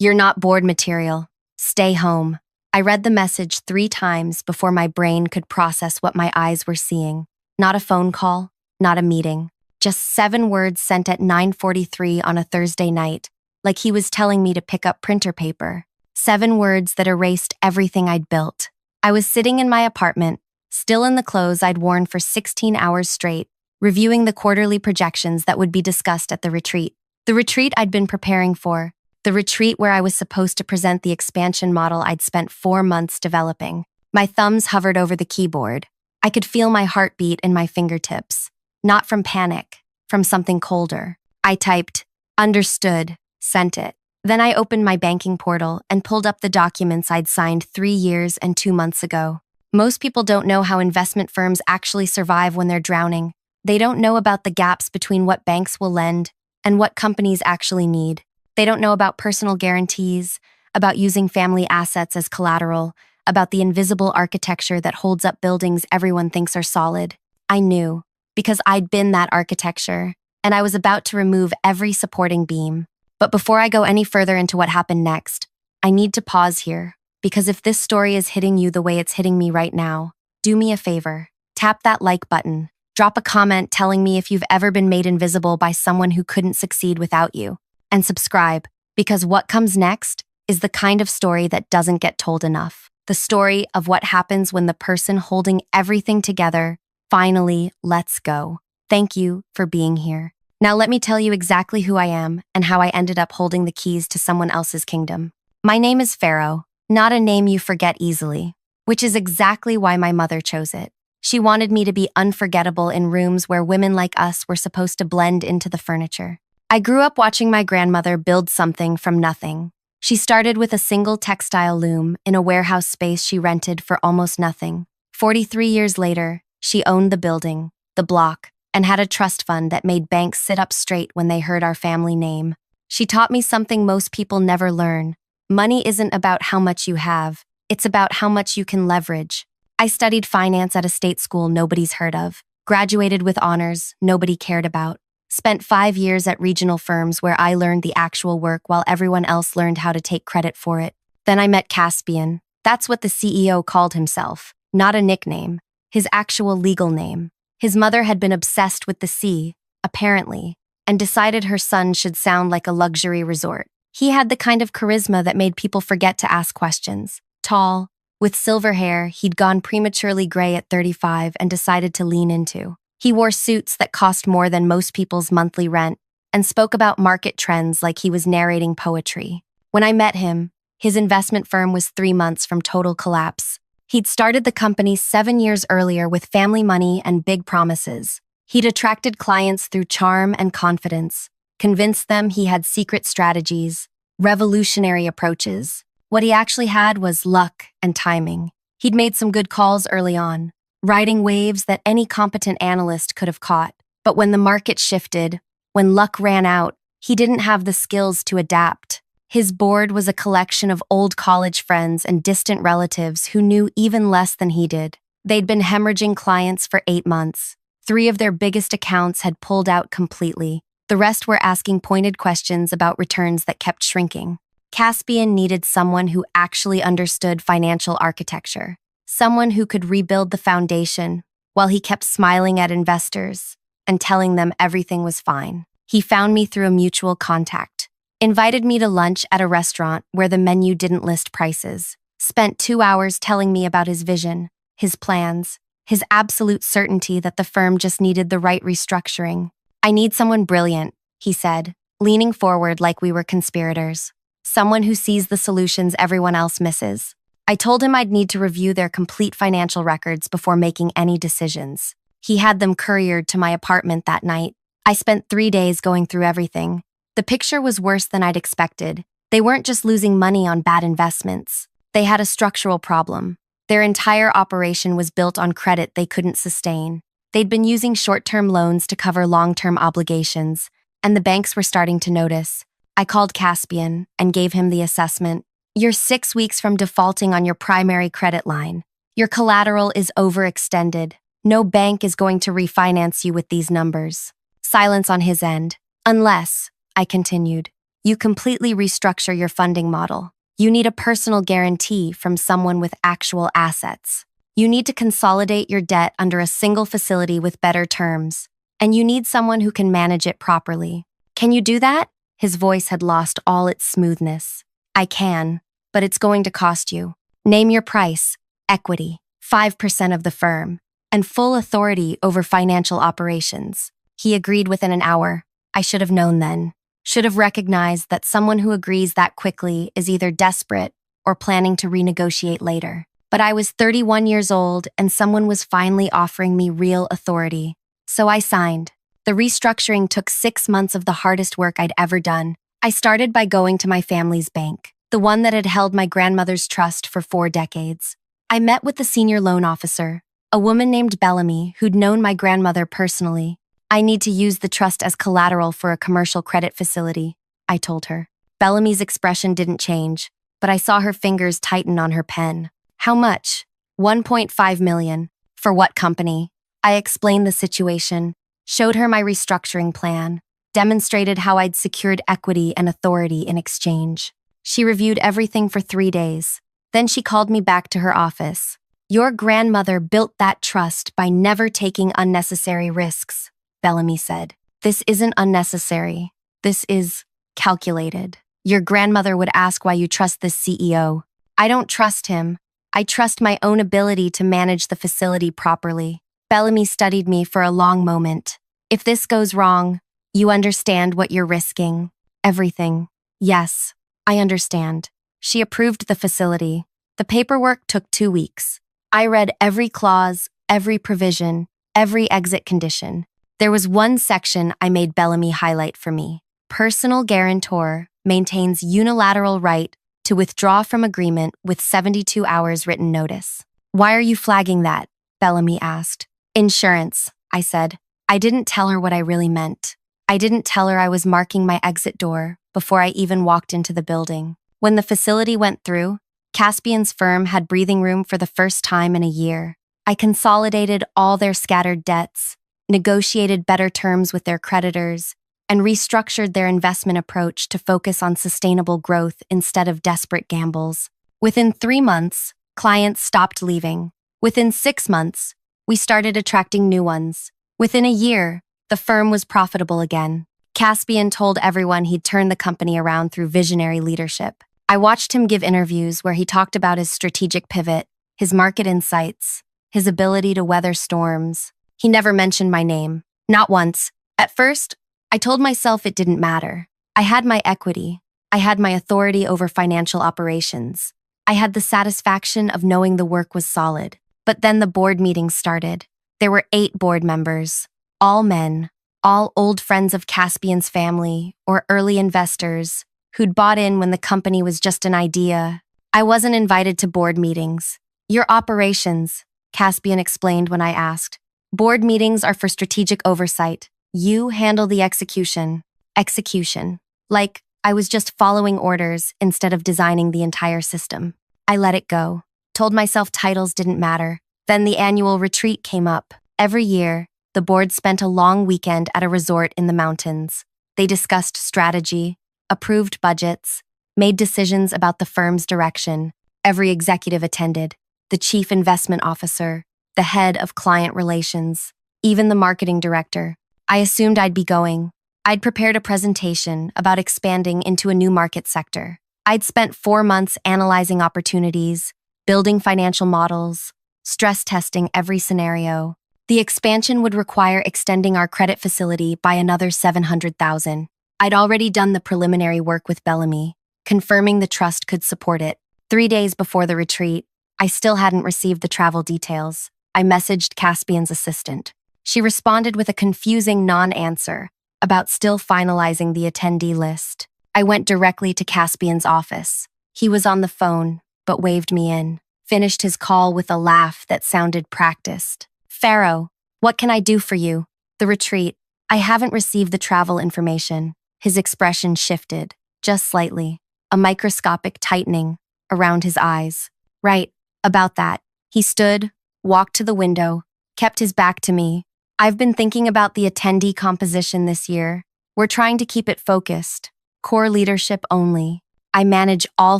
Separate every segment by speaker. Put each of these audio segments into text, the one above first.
Speaker 1: You're not bored material. Stay home. I read the message 3 times before my brain could process what my eyes were seeing. Not a phone call, not a meeting. Just 7 words sent at 9:43 on a Thursday night, like he was telling me to pick up printer paper. 7 words that erased everything I'd built. I was sitting in my apartment, still in the clothes I'd worn for 16 hours straight, reviewing the quarterly projections that would be discussed at the retreat. The retreat I'd been preparing for. The retreat where I was supposed to present the expansion model I'd spent 4 months developing. My thumbs hovered over the keyboard. I could feel my heartbeat in my fingertips. Not from panic, from something colder. I typed, understood, sent it. Then I opened my banking portal and pulled up the documents I'd signed 3 years and 2 months ago. Most people don't know how investment firms actually survive when they're drowning. They don't know about the gaps between what banks will lend and what companies actually need. They don't know about personal guarantees, about using family assets as collateral, about the invisible architecture that holds up buildings everyone thinks are solid. I knew, because I'd been that architecture, and I was about to remove every supporting beam. But before I go any further into what happened next, I need to pause here, because if this story is hitting you the way it's hitting me right now, do me a favor. Tap that like button. Drop a comment telling me if you've ever been made invisible by someone who couldn't succeed without you. And subscribe, because what comes next is the kind of story that doesn't get told enough. The story of what happens when the person holding everything together finally lets go. Thank you for being here. Now let me tell you exactly who I am and how I ended up holding the keys to someone else's kingdom. My name is Pharaoh, not a name you forget easily, which is exactly why my mother chose it. She wanted me to be unforgettable in rooms where women like us were supposed to blend into the furniture. I grew up watching my grandmother build something from nothing. She started with a single textile loom in a warehouse space she rented for almost nothing. 43 years later, she owned the building, the block, and had a trust fund that made banks sit up straight when they heard our family name. She taught me something most people never learn. Money isn't about how much you have, it's about how much you can leverage. I studied finance at a state school nobody's heard of, graduated with honors nobody cared about. Spent 5 years at regional firms where I learned the actual work while everyone else learned how to take credit for it. Then I met Caspian. That's what the CEO called himself, not a nickname, his actual legal name. His mother had been obsessed with the sea, apparently, and decided her son should sound like a luxury resort. He had the kind of charisma that made people forget to ask questions. Tall, with silver hair he'd gone prematurely gray at 35 and decided to lean into. He wore suits that cost more than most people's monthly rent and spoke about market trends like he was narrating poetry. When I met him, his investment firm was 3 months from total collapse. He'd started the company 7 years earlier with family money and big promises. He'd attracted clients through charm and confidence, convinced them he had secret strategies, revolutionary approaches. What he actually had was luck and timing. He'd made some good calls early on, riding waves that any competent analyst could have caught. But when the market shifted, when luck ran out, he didn't have the skills to adapt. His board was a collection of old college friends and distant relatives who knew even less than he did. They'd been hemorrhaging clients for 8 months. 3 of their biggest accounts had pulled out completely. The rest were asking pointed questions about returns that kept shrinking. Caspian needed someone who actually understood financial architecture. Someone who could rebuild the foundation while he kept smiling at investors and telling them everything was fine. He found me through a mutual contact, invited me to lunch at a restaurant where the menu didn't list prices, spent 2 hours telling me about his vision, his plans, his absolute certainty that the firm just needed the right restructuring. "I need someone brilliant," he said, leaning forward like we were conspirators. "Someone who sees the solutions everyone else misses." I told him I'd need to review their complete financial records before making any decisions. He had them couriered to my apartment that night. I spent 3 days going through everything. The picture was worse than I'd expected. They weren't just losing money on bad investments. They had a structural problem. Their entire operation was built on credit they couldn't sustain. They'd been using short-term loans to cover long-term obligations, and the banks were starting to notice. I called Caspian and gave him the assessment. "You're 6 weeks from defaulting on your primary credit line. Your collateral is overextended. No bank is going to refinance you with these numbers." Silence on his end. "Unless," I continued, You completely restructure your funding model. You need a personal guarantee from someone with actual assets. You need to consolidate your debt under a single facility with better terms. And you need someone who can manage it properly. Can you do that? His voice had lost all its smoothness. I can, but it's going to cost you. Name your price, equity, 5% of the firm, and full authority over financial operations. He agreed within an hour. I should have known then. Should have recognized that someone who agrees that quickly is either desperate or planning to renegotiate later. But I was 31 years old and someone was finally offering me real authority. So I signed. The restructuring took 6 months of the hardest work I'd ever done. I started by going to my family's bank, the one that had held my grandmother's trust for 4 decades. I met with the senior loan officer, a woman named Bellamy who'd known my grandmother personally. I need to use the trust as collateral for a commercial credit facility, I told her. Bellamy's expression didn't change, but I saw her fingers tighten on her pen. How much? 1.5 million. For what company? I explained the situation, showed her my restructuring plan, demonstrated how I'd secured equity and authority in exchange. She reviewed everything for 3 days. Then she called me back to her office. Your grandmother built that trust by never taking unnecessary risks, Bellamy said. This isn't unnecessary. This is calculated. Your grandmother would ask why you trust this CEO. I don't trust him. I trust my own ability to manage the facility properly. Bellamy studied me for a long moment. If this goes wrong, you understand what you're risking. Everything. Yes, I understand. She approved the facility. The paperwork took 2 weeks. I read every clause, every provision, every exit condition. There was one section I made Bellamy highlight for me. Personal guarantor maintains unilateral right to withdraw from agreement with 72 hours written notice. Why are you flagging that? Bellamy asked. Insurance, I said. I didn't tell her what I really meant. I didn't tell her I was marking my exit door before I even walked into the building. When the facility went through, Caspian's firm had breathing room for the first time in a year. I consolidated all their scattered debts, negotiated better terms with their creditors, and restructured their investment approach to focus on sustainable growth instead of desperate gambles. Within 3 months, clients stopped leaving. Within 6 months, we started attracting new ones. Within a year, the firm was profitable again. Caspian told everyone he'd turned the company around through visionary leadership. I watched him give interviews where he talked about his strategic pivot, his market insights, his ability to weather storms. He never mentioned my name. Not once. At first, I told myself it didn't matter. I had my equity. I had my authority over financial operations. I had the satisfaction of knowing the work was solid. But then the board meetings started. There were 8 board members, all men, all old friends of Caspian's family or early investors who'd bought in when the company was just an idea. I wasn't invited to board meetings. Your operations, Caspian explained when I asked. Board meetings are for strategic oversight. You handle the execution. Execution. Like I was just following orders instead of designing the entire system. I let it go. Told myself titles didn't matter. Then the annual retreat came up. Every year, the board spent a long weekend at a resort in the mountains. They discussed strategy, approved budgets, made decisions about the firm's direction. Every executive attended, the chief investment officer, the head of client relations, even the marketing director. I assumed I'd be going. I'd prepared a presentation about expanding into a new market sector. I'd spent 4 months analyzing opportunities, building financial models, stress testing every scenario. The expansion would require extending our credit facility by another $700,000. I'd already done the preliminary work with Bellamy, confirming the trust could support it. 3 days before the retreat, I still hadn't received the travel details. I messaged Caspian's assistant. She responded with a confusing non-answer about still finalizing the attendee list. I went directly to Caspian's office. He was on the phone, but waved me in. Finished his call with a laugh that sounded practiced. Pharaoh, what can I do for you? The retreat. I haven't received the travel information. His expression shifted, just slightly, a microscopic tightening around his eyes. Right, about that. He stood, walked to the window, kept his back to me. I've been thinking about the attendee composition this year. We're trying to keep it focused. Core leadership only. I manage all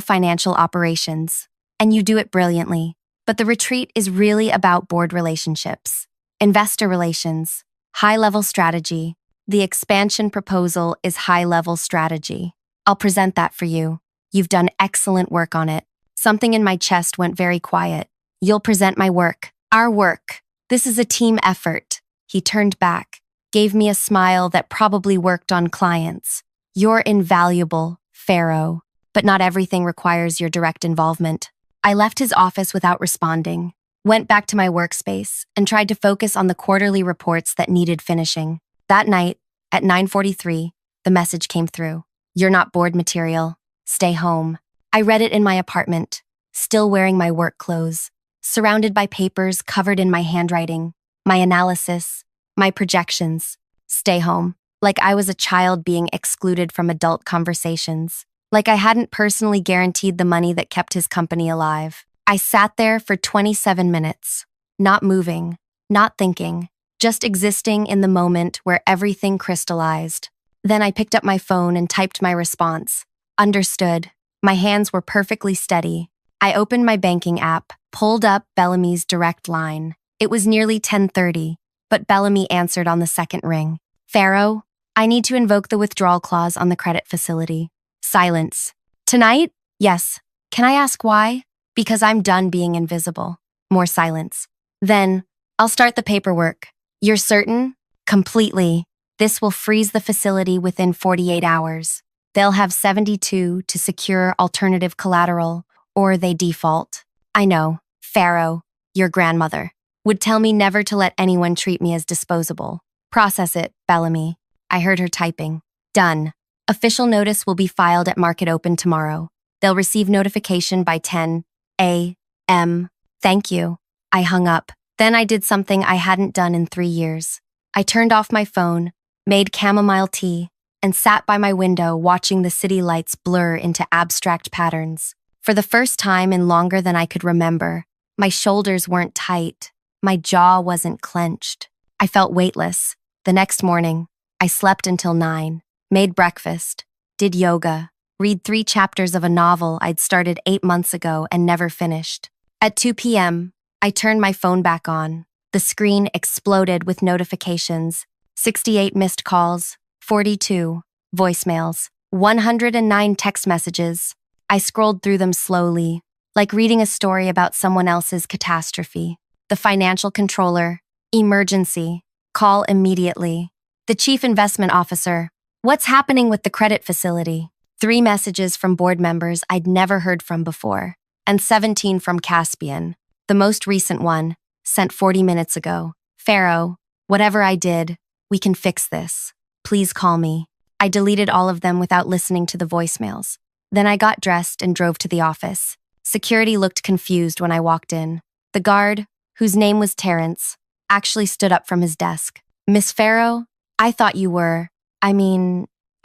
Speaker 1: financial operations. And you do it brilliantly. But the retreat is really about board relationships, investor relations, high-level strategy. The expansion proposal is high-level strategy. I'll present that for you. You've done excellent work on it. Something in my chest went very quiet. You'll present my work. Our work. This is a team effort. He turned back, gave me a smile that probably worked on clients. You're invaluable, Pharaoh. But not everything requires your direct involvement. I left his office without responding, went back to my workspace, and tried to focus on the quarterly reports that needed finishing. That night, at 9:43, the message came through. You're not board material. Stay home. I read it in my apartment, still wearing my work clothes, surrounded by papers covered in my handwriting, my analysis, my projections. Stay home. Like I was a child being excluded from adult conversations. Like I hadn't personally guaranteed the money that kept his company alive. I sat there for 27 minutes, not moving, not thinking, just existing in the moment where everything crystallized. Then I picked up my phone and typed my response. Understood. My hands were perfectly steady. I opened my banking app, pulled up Bellamy's direct line. It was nearly 10:30, but Bellamy answered on the second ring. Pharaoh, I need to invoke the withdrawal clause on the credit facility. Silence. Tonight? Yes. Can I ask why? Because I'm done being invisible. More silence. Then, I'll start the paperwork. You're certain? Completely. This will freeze the facility within 48 hours. They'll have 72 to secure alternative collateral, or they default. I know, Pharaoh, your grandmother, would tell me never to let anyone treat me as disposable. Process it, Bellamy. I heard her typing. Done. Official notice will be filed at market open tomorrow. They'll receive notification by 10 a.m. Thank you. I hung up. Then I did something I hadn't done in 3 years. I turned off my phone, made chamomile tea, and sat by my window watching the city lights blur into abstract patterns. For the first time in longer than I could remember, my shoulders weren't tight. My jaw wasn't clenched. I felt weightless. The next morning, I slept until 9. Made breakfast, did yoga, read 3 chapters of a novel I'd started 8 months ago and never finished. At 2 p.m., I turned my phone back on. The screen exploded with notifications, 68 missed calls, 42 voicemails, 109 text messages. I scrolled through them slowly, like reading a story about someone else's catastrophe. The financial controller, emergency, call immediately. The chief investment officer, what's happening with the credit facility? 3 messages from board members I'd never heard from before, and 17 from Caspian. The most recent one, sent 40 minutes ago. Pharaoh, whatever I did, we can fix this. Please call me. I deleted all of them without listening to the voicemails. Then I got dressed and drove to the office. Security looked confused when I walked in. The guard, whose name was Terrence, actually stood up from his desk. Miss Pharaoh, I thought you were. I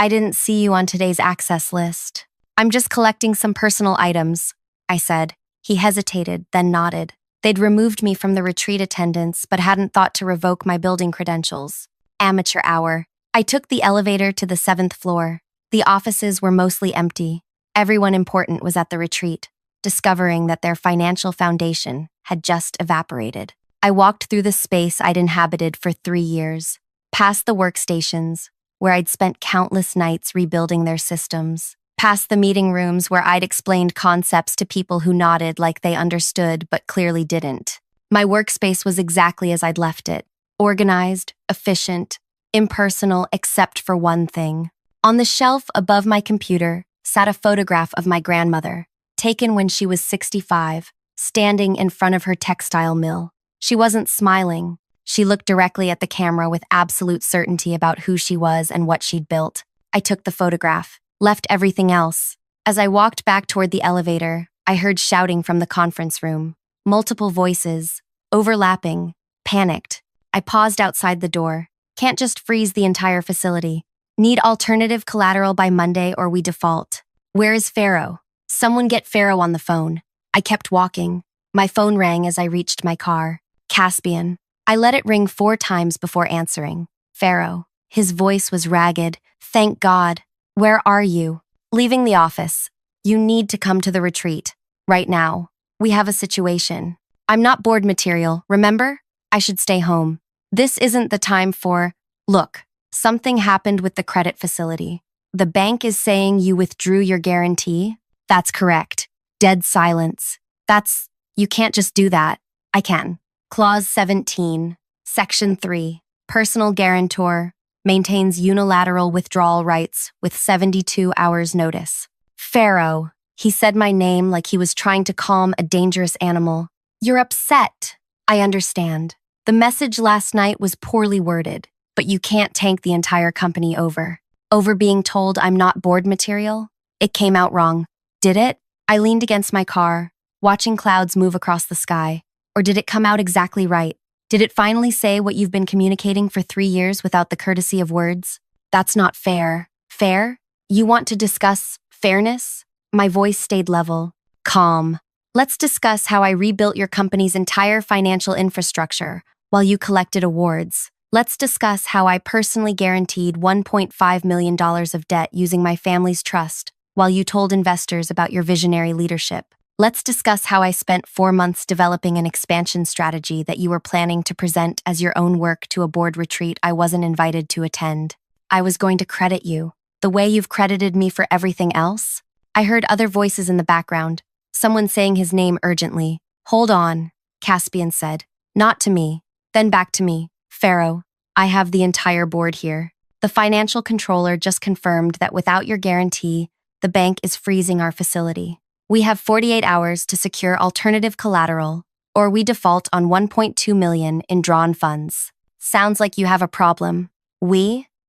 Speaker 1: didn't see you on today's access list. I'm just collecting some personal items, I said. He hesitated, then nodded. They'd removed me from the retreat attendance, but hadn't thought to revoke my building credentials. Amateur hour. I took the elevator to the 7th floor. The offices were mostly empty. Everyone important was at the retreat, discovering that their financial foundation had just evaporated. I walked through the space I'd inhabited for 3 years, past the workstations, where I'd spent countless nights rebuilding their systems, past the meeting rooms where I'd explained concepts to people who nodded like they understood but clearly didn't. My workspace was exactly as I'd left it, organized, efficient, impersonal except for one thing. On the shelf above my computer sat a photograph of my grandmother, taken when she was 65, standing in front of her textile mill. She wasn't smiling. She looked directly at the camera with absolute certainty about who she was and what she'd built. I took the photograph, left everything else. As I walked back toward the elevator, I heard shouting from the conference room. Multiple voices, overlapping, panicked. I paused outside the door. Can't just freeze the entire facility. Need alternative collateral by Monday or we default. Where is Pharaoh? Someone get Pharaoh on the phone. I kept walking. My phone rang as I reached my car. Caspian. I let it ring 4 times before answering. Pharaoh. His voice was ragged. Thank God. Where are you? Leaving the office. You need to come to the retreat. Right now. We have a situation. I'm not board material, remember? I should stay home. This isn't the time for… Look, something happened with the credit facility. The bank is saying you withdrew your guarantee? That's correct. Dead silence. You can't just do that. I can. Clause 17, Section 3, personal guarantor maintains unilateral withdrawal rights with 72 hours notice. Pharaoh. He said my name like he was trying to calm a dangerous animal. You're upset. I understand. The message last night was poorly worded, but you can't tank the entire company over being told I'm not board material. It came out wrong. Did it? I leaned against my car, watching clouds move across the sky. Or did it come out exactly right? Did it finally say what you've been communicating for 3 years without the courtesy of words? That's not fair. Fair? You want to discuss fairness? My voice stayed level, calm. Let's discuss how I rebuilt your company's entire financial infrastructure while you collected awards. Let's discuss how I personally guaranteed $1.5 million of debt using my family's trust while you told investors about your visionary leadership. Let's discuss how I spent 4 months developing an expansion strategy that you were planning to present as your own work to a board retreat I wasn't invited to attend. I was going to credit you, the way you've credited me for everything else. I heard other voices in the background, someone saying his name urgently. Hold on, Caspian said. Not to me. Then back to me. Pharaoh, I have the entire board here. The financial controller just confirmed that without your guarantee, the bank is freezing our facility. We have 48 hours to secure alternative collateral, or we default on $1.2 million in drawn funds. Sounds like you have a problem.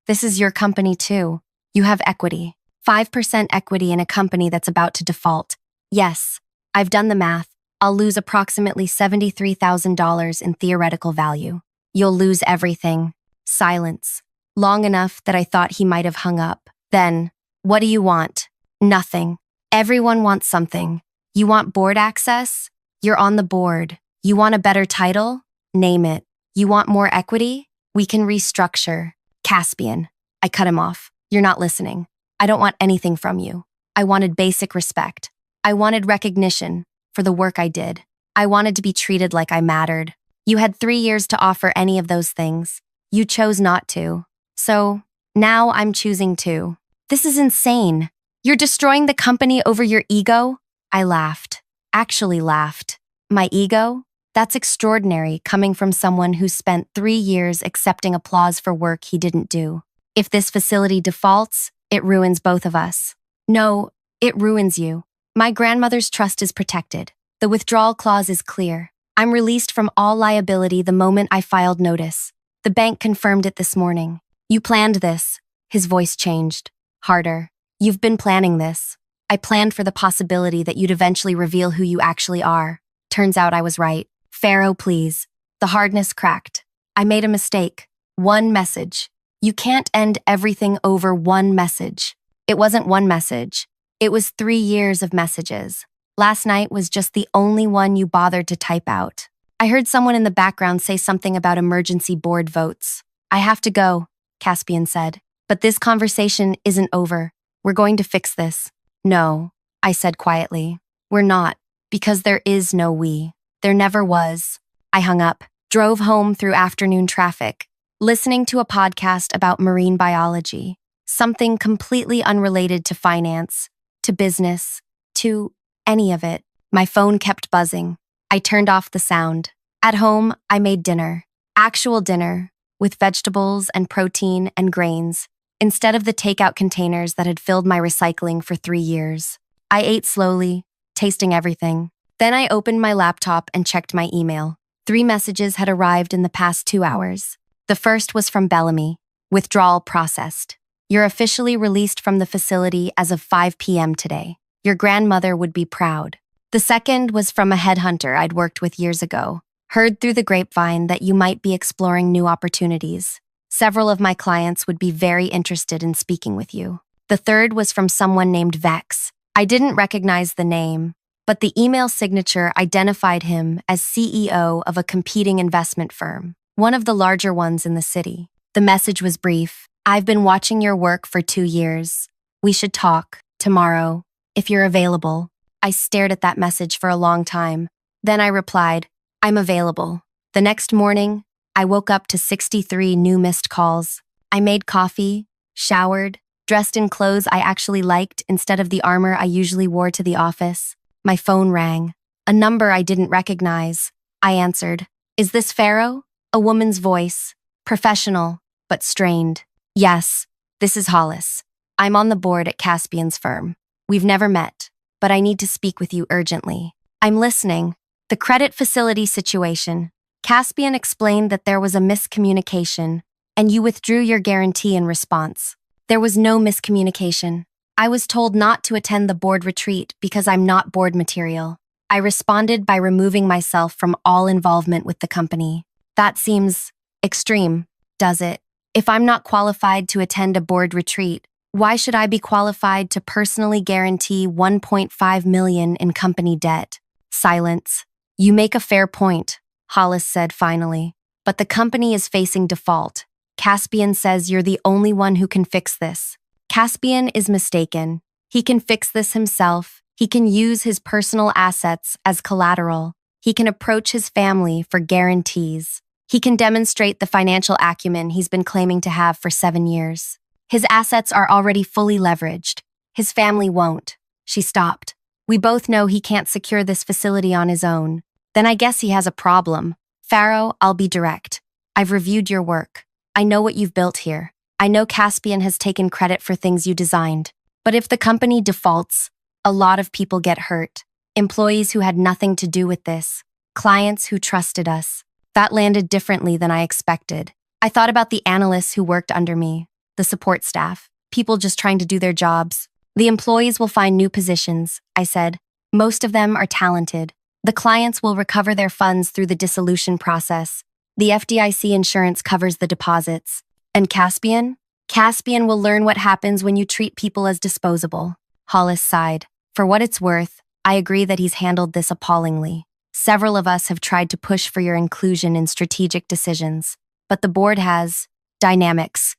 Speaker 1: This is your company too. You have equity. 5% equity in a company that's about to default. Yes, I've done the math. I'll lose approximately $73,000 in theoretical value. You'll lose everything. Silence. Long enough that I thought he might have hung up. Then, what do you want? Nothing. Everyone wants something. You want board access? You're on the board. You want a better title? Name it. You want more equity? We can restructure. Caspian. I cut him off. You're not listening. I don't want anything from you. I wanted basic respect. I wanted recognition for the work I did. I wanted to be treated like I mattered. You had 3 years to offer any of those things. You chose not to. So, now I'm choosing to. This is insane. You're destroying the company over your ego? I laughed. Actually laughed. My ego? That's extraordinary coming from someone who spent 3 years accepting applause for work he didn't do. If this facility defaults, it ruins both of us. No, it ruins you. My grandmother's trust is protected. The withdrawal clause is clear. I'm released from all liability the moment I filed notice. The bank confirmed it this morning. You planned this. His voice changed. Harder. You've been planning this. I planned for the possibility that you'd eventually reveal who you actually are. Turns out I was right. Pharaoh, please. The hardness cracked. I made a mistake. One message. You can't end everything over one message. It wasn't one message. It was 3 years of messages. Last night was just the only one you bothered to type out. I heard someone in the background say something about emergency board votes. I have to go, Caspian said. But this conversation isn't over. We're going to fix this. No, I said quietly. We're not, because there is no we. There never was. I hung up, drove home through afternoon traffic, listening to a podcast about marine biology, something completely unrelated to finance, to business, to any of it. My phone kept buzzing. I turned off the sound. At home, I made dinner. Actual dinner, with vegetables and protein and grains, instead of the takeout containers that had filled my recycling for 3 years. I ate slowly, tasting everything. Then I opened my laptop and checked my email. 3 messages had arrived in the past 2 hours. The first was from Bellamy. Withdrawal processed. You're officially released from the facility as of 5 p.m. today. Your grandmother would be proud. The second was from a headhunter I'd worked with years ago. Heard through the grapevine that you might be exploring new opportunities. Several of my clients would be very interested in speaking with you. The third was from someone named Vex. I didn't recognize the name, but the email signature identified him as CEO of a competing investment firm, one of the larger ones in the city. The message was brief. I've been watching your work for 2 years. We should talk tomorrow, if you're available. I stared at that message for a long time. Then I replied, I'm available. The next morning, I woke up to 63 new missed calls. I made coffee, showered, dressed in clothes I actually liked instead of the armor I usually wore to the office. My phone rang. A number I didn't recognize. I answered. Is this Pharaoh? A woman's voice. Professional, but strained. Yes, this is Hollis. I'm on the board at Caspian's firm. We've never met, but I need to speak with you urgently. I'm listening. The credit facility situation. Caspian explained that there was a miscommunication, and you withdrew your guarantee in response. There was no miscommunication. I was told not to attend the board retreat because I'm not board material. I responded by removing myself from all involvement with the company. That seems extreme, does it? If I'm not qualified to attend a board retreat, why should I be qualified to personally guarantee $1.5 million in company debt? Silence. You make a fair point, Hollis said finally. But the company is facing default. Caspian says you're the only one who can fix this. Caspian is mistaken. He can fix this himself. He can use his personal assets as collateral. He can approach his family for guarantees. He can demonstrate the financial acumen he's been claiming to have for 7 years. His assets are already fully leveraged. His family won't. She stopped. We both know he can't secure this facility on his own. Then I guess he has a problem. Pharaoh, I'll be direct. I've reviewed your work. I know what you've built here. I know Caspian has taken credit for things you designed. But if the company defaults, a lot of people get hurt. Employees who had nothing to do with this. Clients who trusted us. That landed differently than I expected. I thought about the analysts who worked under me, the support staff, people just trying to do their jobs. The employees will find new positions, I said. Most of them are talented. The clients will recover their funds through the dissolution process. The FDIC insurance covers the deposits. And Caspian? Caspian will learn what happens when you treat people as disposable. Hollis sighed. For what it's worth, I agree that he's handled this appallingly. Several of us have tried to push for your inclusion in strategic decisions, but the board has dynamics,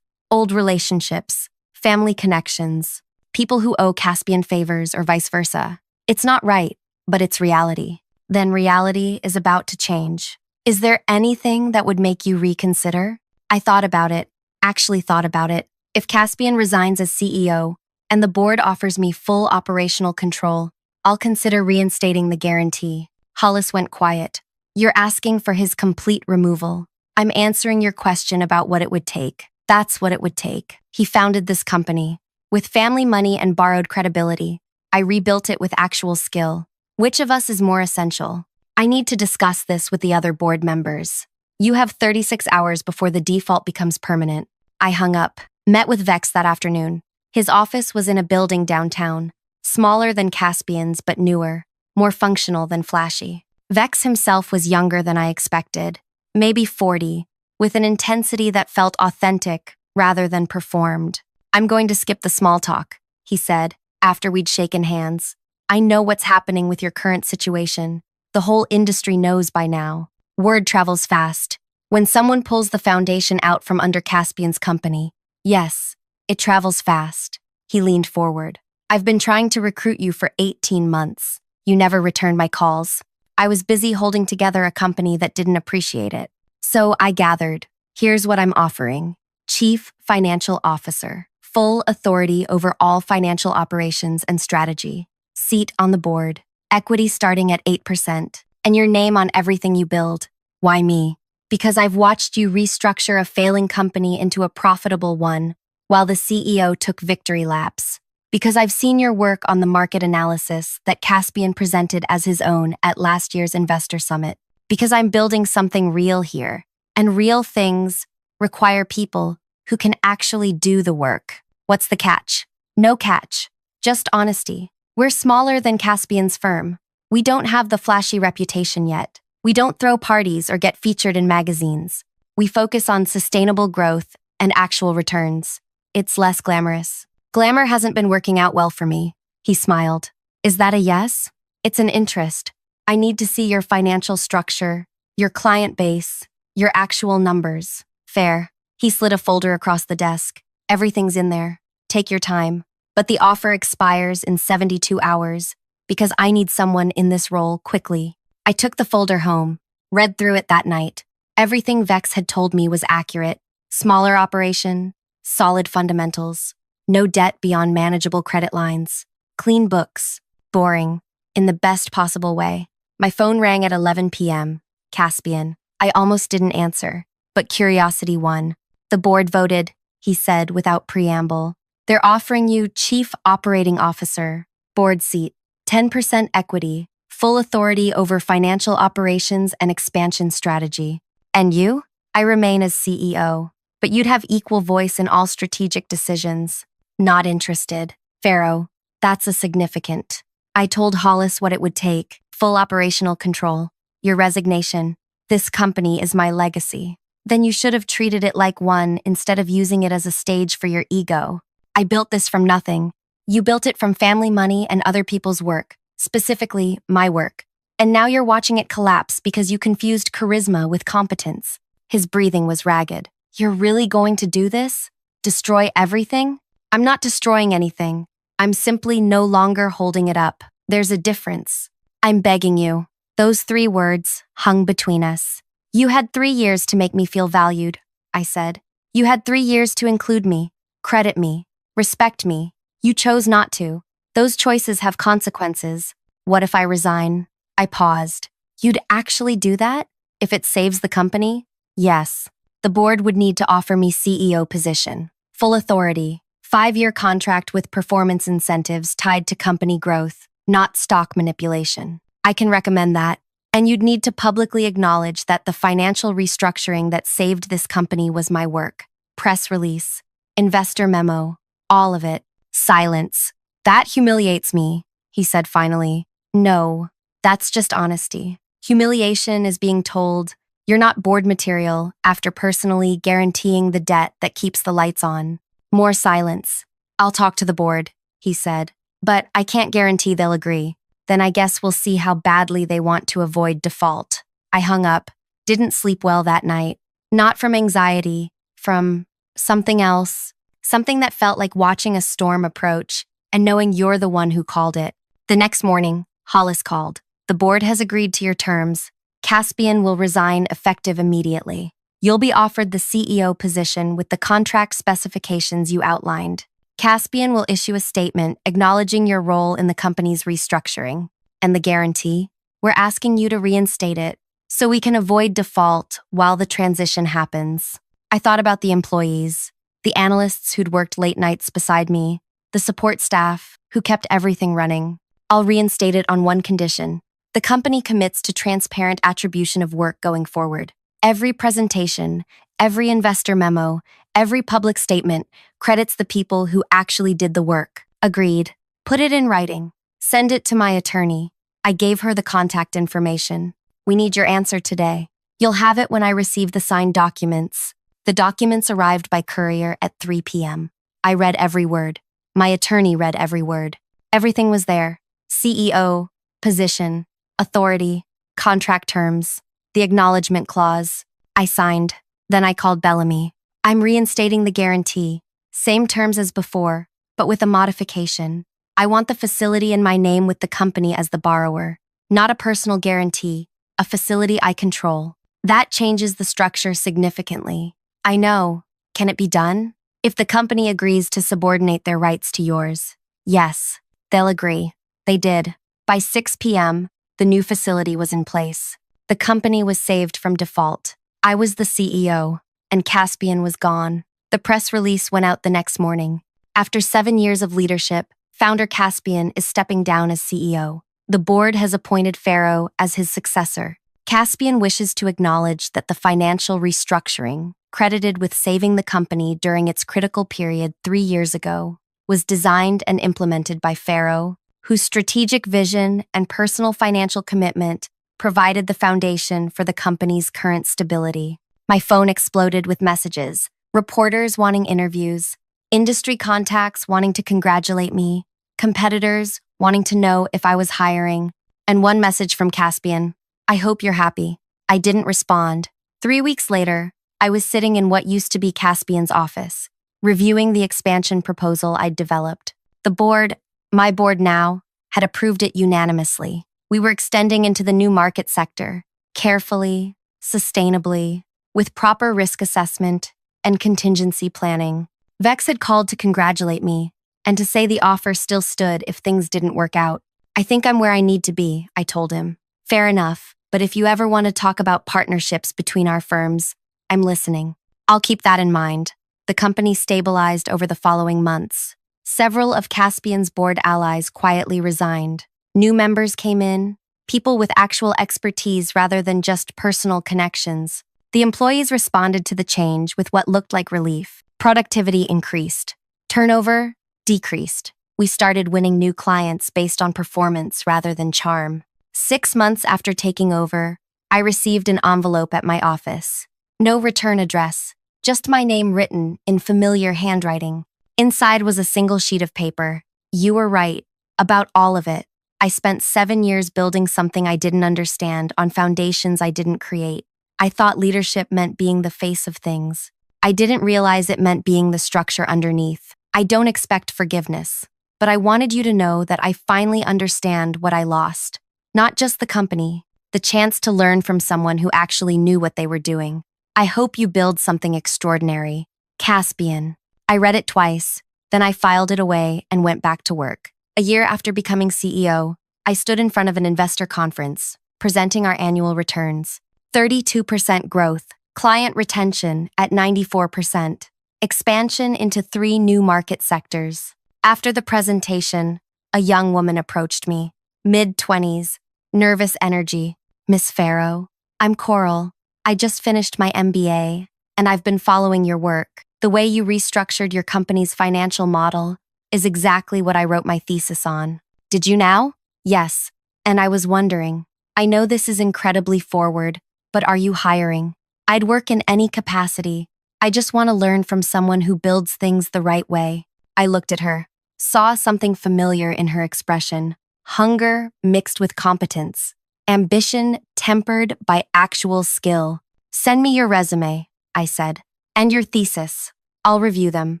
Speaker 1: old relationships, family connections, people who owe Caspian favors or vice versa. It's not right, but it's reality. Then reality is about to change. Is there anything that would make you reconsider? I thought about it, actually thought about it. If Caspian resigns as CEO and the board offers me full operational control, I'll consider reinstating the guarantee. Hollis went quiet. You're asking for his complete removal. I'm answering your question about what it would take. That's what it would take. He founded this company. With family money and borrowed credibility, I rebuilt it with actual skill. Which of us is more essential? I need to discuss this with the other board members. You have 36 hours before the default becomes permanent. I hung up, met with Vex that afternoon. His office was in a building downtown, smaller than Caspian's but newer, more functional than flashy. Vex himself was younger than I expected, maybe 40, with an intensity that felt authentic rather than performed. I'm going to skip the small talk, he said, after we'd shaken hands. I know what's happening with your current situation. The whole industry knows by now. Word travels fast. When someone pulls the foundation out from under Caspian's company, yes, it travels fast. He leaned forward. I've been trying to recruit you for 18 months. You never returned my calls. I was busy holding together a company that didn't appreciate it. So I gathered. Here's what I'm offering. Chief Financial Officer. Full authority over all financial operations and strategy. Seat on the board. Equity starting at 8%. And your name on everything you build. Why me? Because I've watched you restructure a failing company into a profitable one, while the CEO took victory laps. Because I've seen your work on the market analysis that Caspian presented as his own at last year's investor summit. Because I'm building something real here, and real things require people who can actually do the work. What's the catch? No catch, just honesty. We're smaller than Caspian's firm. We don't have the flashy reputation yet. We don't throw parties or get featured in magazines. We focus on sustainable growth and actual returns. It's less glamorous. Glamour hasn't been working out well for me. He smiled. Is that a yes? It's an interest. I need to see your financial structure, your client base, your actual numbers. Fair. He slid a folder across the desk. Everything's in there. Take your time. But the offer expires in 72 hours because I need someone in this role quickly. I took the folder home, read through it that night. Everything Vex had told me was accurate. Smaller operation, solid fundamentals, no debt beyond manageable credit lines, clean books, boring, in the best possible way. My phone rang at 11 p.m. Caspian. I almost didn't answer, but curiosity won. The board voted, he said without preamble. They're offering you Chief Operating Officer, board seat, 10% equity, full authority over financial operations and expansion strategy. And you? I remain as CEO, but you'd have equal voice in all strategic decisions. Not interested. Pharaoh, that's a significant. I told Hollis what it would take, full operational control. Your resignation. This company is my legacy. Then you should have treated it like one instead of using it as a stage for your ego. I built this from nothing. You built it from family money and other people's work, specifically my work. And now you're watching it collapse because you confused charisma with competence. His breathing was ragged. You're really going to do this? Destroy everything? I'm not destroying anything. I'm simply no longer holding it up. There's a difference. I'm begging you. Those 3 words hung between us. You had 3 years to make me feel valued, I said. You had 3 years to include me, credit me, respect me. You chose not to. Those choices have consequences. What if I resign? I paused. You'd actually do that? If it saves the company? Yes. The board would need to offer me CEO position, full authority, 5-year contract with performance incentives tied to company growth, not stock manipulation. I can recommend that. And you'd need to publicly acknowledge that the financial restructuring that saved this company was my work. Press release, investor memo, all of it. Silence. That humiliates me, he said finally. No, that's just honesty. Humiliation is being told, you're not board material after personally guaranteeing the debt that keeps the lights on. More silence. I'll talk to the board, he said. But I can't guarantee they'll agree. Then I guess we'll see how badly they want to avoid default. I hung up, didn't sleep well that night. Not from anxiety, from something else. Something that felt like watching a storm approach and knowing you're the one who called it. The next morning, Hollis called. The board has agreed to your terms. Caspian will resign effective immediately. You'll be offered the CEO position with the contract specifications you outlined. Caspian will issue a statement acknowledging your role in the company's restructuring. And the guarantee? We're asking you to reinstate it so we can avoid default while the transition happens. I thought about the employees, the analysts who'd worked late nights beside me, the support staff who kept everything running. I'll reinstate it on one condition. The company commits to transparent attribution of work going forward. Every presentation, every investor memo, every public statement credits the people who actually did the work. Agreed. Put it in writing. Send it to my attorney. I gave her the contact information. We need your answer today. You'll have it when I receive the signed documents. The documents arrived by courier at 3 p.m. I read every word. My attorney read every word. Everything was there. CEO, position, authority, contract terms, the acknowledgement clause. I signed. Then I called Bellamy. I'm reinstating the guarantee. Same terms as before, but with a modification. I want the facility in my name with the company as the borrower. Not a personal guarantee, a facility I control. That changes the structure significantly. I know. Can it be done? If the company agrees to subordinate their rights to yours. Yes, they'll agree. They did. By 6 p.m., the new facility was in place. The company was saved from default. I was the CEO, and Caspian was gone. The press release went out the next morning. After 7 years of leadership, founder Caspian is stepping down as CEO. The board has appointed Pharaoh as his successor. Caspian wishes to acknowledge that the financial restructuring, credited with saving the company during its critical period 3 years ago, was designed and implemented by Pharaoh, whose strategic vision and personal financial commitment provided the foundation for the company's current stability. My phone exploded with messages, reporters wanting interviews, industry contacts wanting to congratulate me, competitors wanting to know if I was hiring, and one message from Caspian, I hope you're happy. I didn't respond. 3 weeks later, I was sitting in what used to be Caspian's office. reviewing the expansion proposal I'd developed. The board, my board now, had approved it unanimously. We were extending into the new market sector, carefully, sustainably, with proper risk assessment and contingency planning. Vex had called to congratulate me and to say the offer still stood if things didn't work out. I think I'm where I need to be, I told him. Fair enough, but if you ever want to talk about partnerships between our firms, I'm listening. I'll keep that in mind. The company stabilized over the following months. Several of Caspian's board allies quietly resigned. New members came in, people with actual expertise rather than just personal connections. The employees responded to the change with what looked like relief. Productivity increased. Turnover decreased. We started winning new clients based on performance rather than charm. 6 months after taking over, I received an envelope at my office. No return address, just my name written in familiar handwriting. Inside was a single sheet of paper. You were right, about all of it. I spent 7 years building something I didn't understand on foundations I didn't create. I thought leadership meant being the face of things. I didn't realize it meant being the structure underneath. I don't expect forgiveness, but I wanted you to know that I finally understand what I lost. Not just the company, the chance to learn from someone who actually knew what they were doing. I hope you build something extraordinary. Caspian. I read it twice, then I filed it away and went back to work. A year after becoming CEO, I stood in front of an investor conference, presenting our annual returns. 32% growth, client retention at 94%, expansion into 3 new market sectors. After the presentation, a young woman approached me, mid-20s, nervous energy. Miss Farrow, I'm Coral. I just finished my MBA, and I've been following your work. The way you restructured your company's financial model is exactly what I wrote my thesis on. Did you now? Yes, and I was wondering. I know this is incredibly forward, but are you hiring? I'd work in any capacity. I just want to learn from someone who builds things the right way. I looked at her, saw something familiar in her expression. Hunger mixed with competence. Ambition tempered by actual skill. Send me your resume, I said, and your thesis. I'll review them.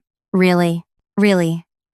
Speaker 1: Really,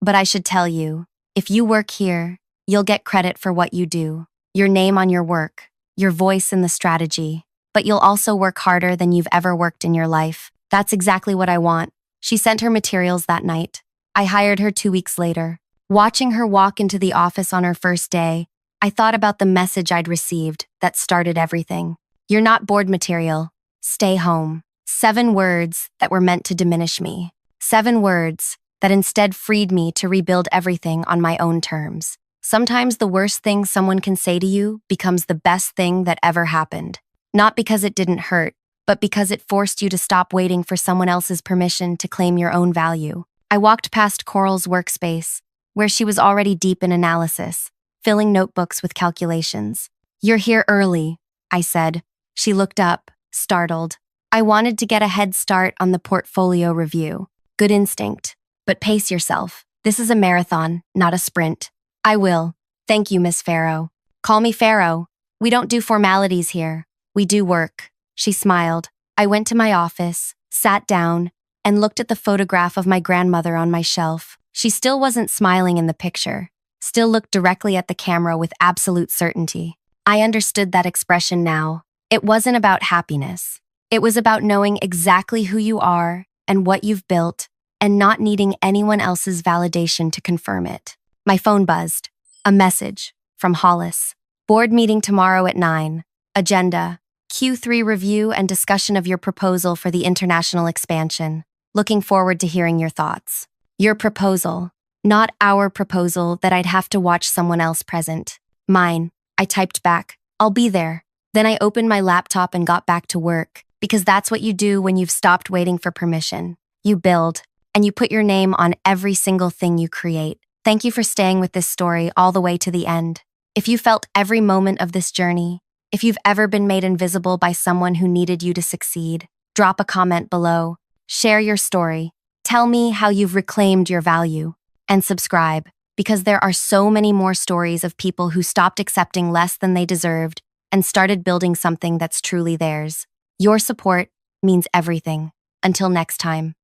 Speaker 1: but I should tell you, if you work here, you'll get credit for what you do, your name on your work, your voice in the strategy, but you'll also work harder than you've ever worked in your life. That's exactly what I want. She sent her materials that night. I hired her 2 weeks later. Watching her walk into the office on her first day, I thought about the message I'd received that started everything. You're not board material. Stay home. 7 words that were meant to diminish me. 7 words that instead freed me to rebuild everything on my own terms. Sometimes the worst thing someone can say to you becomes the best thing that ever happened. Not because it didn't hurt, but because it forced you to stop waiting for someone else's permission to claim your own value. I walked past Coral's workspace, where she was already deep in analysis, filling notebooks with calculations. You're here early, I said. She looked up, startled. I wanted to get a head start on the portfolio review. Good instinct. But pace yourself. This is a marathon, not a sprint. I will. Thank you, Miss Farrow. Call me Farrow. We don't do formalities here. We do work. She smiled. I went to my office, sat down, and looked at the photograph of my grandmother on my shelf. She still wasn't smiling in the picture, still looked directly at the camera with absolute certainty. I understood that expression now. It wasn't about happiness. It was about knowing exactly who you are and what you've built and not needing anyone else's validation to confirm it. My phone buzzed. A message from Hollis. Board meeting tomorrow at 9. Agenda: Q3 review and discussion of your proposal for the international expansion. Looking forward to hearing your thoughts. Your proposal, not our proposal that I'd have to watch someone else present. Mine. I typed back. I'll be there. Then I opened my laptop and got back to work, because that's what you do when you've stopped waiting for permission. You build, and you put your name on every single thing you create. Thank you for staying with this story all the way to the end. If you felt every moment of this journey, if you've ever been made invisible by someone who needed you to succeed, drop a comment below. Share your story. Tell me how you've reclaimed your value. And subscribe, because there are so many more stories of people who stopped accepting less than they deserved and started building something that's truly theirs. Your support means everything. Until next time.